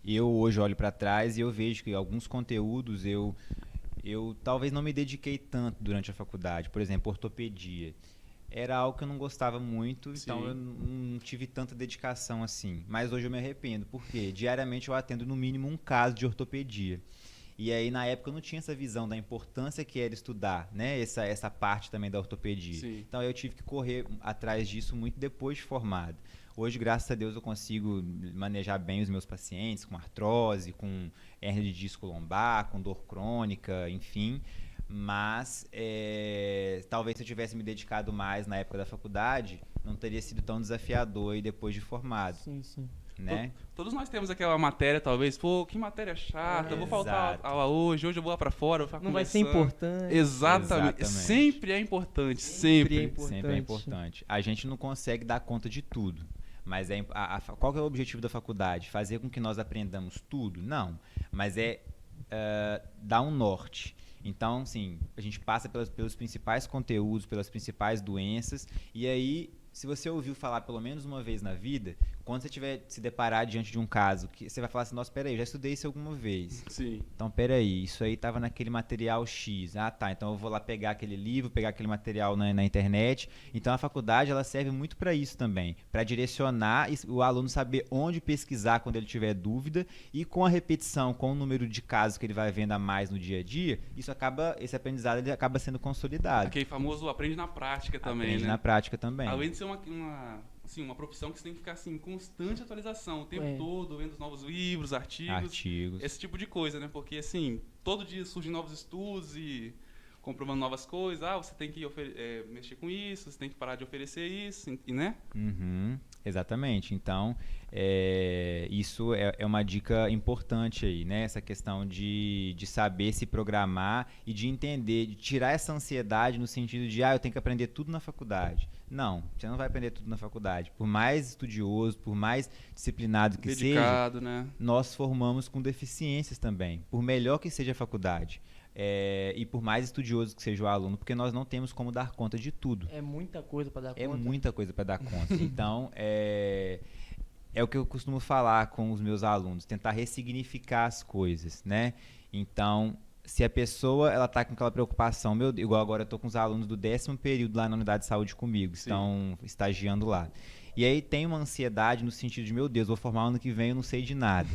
eu hoje olho para trás e eu vejo que alguns conteúdos eu talvez não me dediquei tanto durante a faculdade. Por exemplo, ortopedia. Era algo que eu não gostava muito, então eu Sim. não tive tanta dedicação assim. Mas hoje eu me arrependo, porque diariamente eu atendo no mínimo um caso de ortopedia. E aí, na época, eu não tinha essa visão da importância que era estudar, né? Essa parte também da ortopedia. Sim. Então, eu tive que correr atrás disso muito depois de formado. Hoje, graças a Deus, eu consigo manejar bem os meus pacientes com artrose, com hernia de disco lombar, com dor crônica, enfim. Mas, talvez se eu tivesse me dedicado mais na época da faculdade, não teria sido tão desafiador e depois de formado, Sim, sim. né? Todos nós temos aquela matéria, talvez, pô, que matéria chata, eu vou faltar Exato. aula hoje eu vou lá pra fora, vou ficar Não vai ser conversando. importante. Exatamente. Exatamente. Sempre é importante, Sempre é sempre. importante. Sempre é importante. A gente não consegue dar conta de tudo. Mas qual que é o objetivo da faculdade? Fazer com que nós aprendamos tudo? Não. Mas dar um norte. Então, sim, a gente passa pelos principais conteúdos, pelas principais doenças, e aí, se você ouviu falar pelo menos uma vez na vida, quando você tiver se deparar diante de um caso, que você vai falar assim, nossa, peraí, eu já estudei isso alguma vez. Sim. Então, peraí, isso aí estava naquele material X. Ah, tá, então eu vou lá pegar aquele livro, pegar aquele material na internet. Então, a faculdade, ela serve muito para isso também, para direcionar o aluno saber onde pesquisar quando ele tiver dúvida, e com a repetição, com o número de casos que ele vai vendo a mais no dia a dia, esse aprendizado ele acaba sendo consolidado. Aquele famoso aprende na prática também, Aprende né? na prática também. Além de ser uma profissão que você tem que ficar assim, em constante atualização, o tempo todo, vendo os novos livros, artigos, esse tipo de coisa, né? Porque assim, todo dia surgem novos estudos e comprovando novas coisas, você tem que mexer com isso, você tem que parar de oferecer isso, né? Uhum, exatamente. Então, isso é uma dica importante aí, né? Essa questão de saber se programar e de entender, de tirar essa ansiedade no sentido de, eu tenho que aprender tudo na faculdade. Não, você não vai aprender tudo na faculdade. Por mais estudioso, por mais disciplinado que Dedicado, seja, né? nós formamos com deficiências também, por melhor que seja a faculdade. E por mais estudioso que seja o aluno, porque nós não temos como dar conta de tudo. É muita coisa para dar conta. É muita coisa para dar conta. Então, é o que eu costumo falar com os meus alunos, tentar ressignificar as coisas, né? Então, se a pessoa ela tá com aquela preocupação, igual agora eu tô com os alunos do 10º período lá na unidade de saúde comigo, estão estagiando lá. E aí tem uma ansiedade no sentido de, meu Deus, vou formar ano que vem, eu não sei de nada.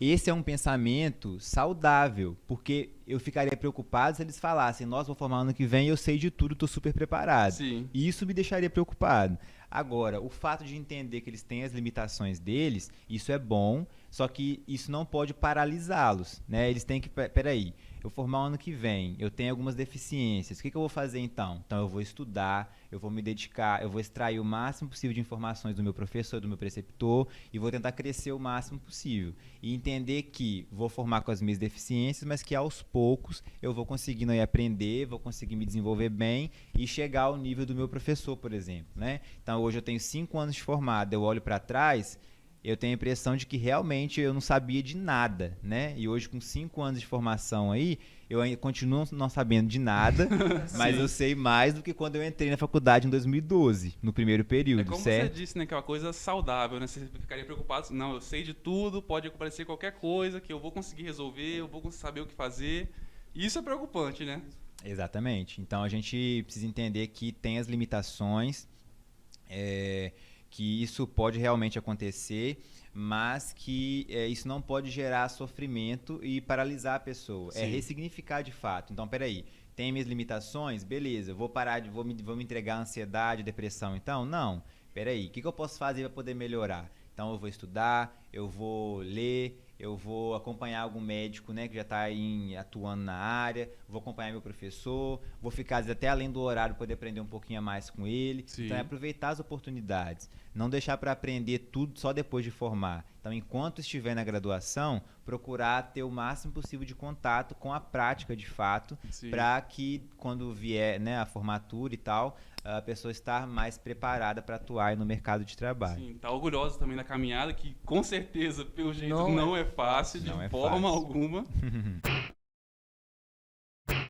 Esse é um pensamento saudável, porque eu ficaria preocupado se eles falassem, nossa, vou formar ano que vem, eu sei de tudo, estou super preparado. Sim. E isso me deixaria preocupado. Agora, o fato de entender que eles têm as limitações deles, isso é bom, só que isso não pode paralisá-los, né? Eles têm que, peraí, eu formar ano que vem, eu tenho algumas deficiências, o que eu vou fazer então? Então eu vou estudar, eu vou me dedicar, eu vou extrair o máximo possível de informações do meu professor, do meu preceptor, e vou tentar crescer o máximo possível. E entender que vou formar com as minhas deficiências, mas que aos poucos eu vou conseguindo aí aprender, vou conseguir me desenvolver bem e chegar ao nível do meu professor, por exemplo, né? Então hoje eu tenho 5 anos de formado, eu olho para trás, eu tenho a impressão de que realmente eu não sabia de nada, né? E hoje com 5 anos de formação aí, eu ainda continuo não sabendo de nada, mas eu sei mais do que quando eu entrei na faculdade em 2012, no primeiro período, como certo? você disse, né, que é uma coisa saudável, né? Você ficaria preocupado, não, eu sei de tudo, pode aparecer qualquer coisa que eu vou conseguir resolver, eu vou saber o que fazer. Isso é preocupante, né? Exatamente. Então a gente precisa entender que tem as limitações, que isso pode realmente acontecer, mas que isso não pode gerar sofrimento e paralisar a pessoa. Sim. É ressignificar de fato. Então, peraí, tem minhas limitações? Beleza, vou me entregar à ansiedade, depressão então? Não. Peraí, o que eu posso fazer para poder melhorar? Então eu vou estudar, eu vou ler, eu vou acompanhar algum médico, né, que já está atuando na área, vou acompanhar meu professor, vou ficar às vezes, até além do horário poder aprender um pouquinho a mais com ele. Sim. Então é aproveitar as oportunidades, não deixar para aprender tudo só depois de formar. Então, enquanto estiver na graduação, procurar ter o máximo possível de contato com a prática de fato, para que quando vier, né, a formatura e tal, a pessoa estar mais preparada para atuar no mercado de trabalho. Sim, tá orgulhosa também da caminhada, que com certeza, pelo jeito, não é fácil, de forma alguma.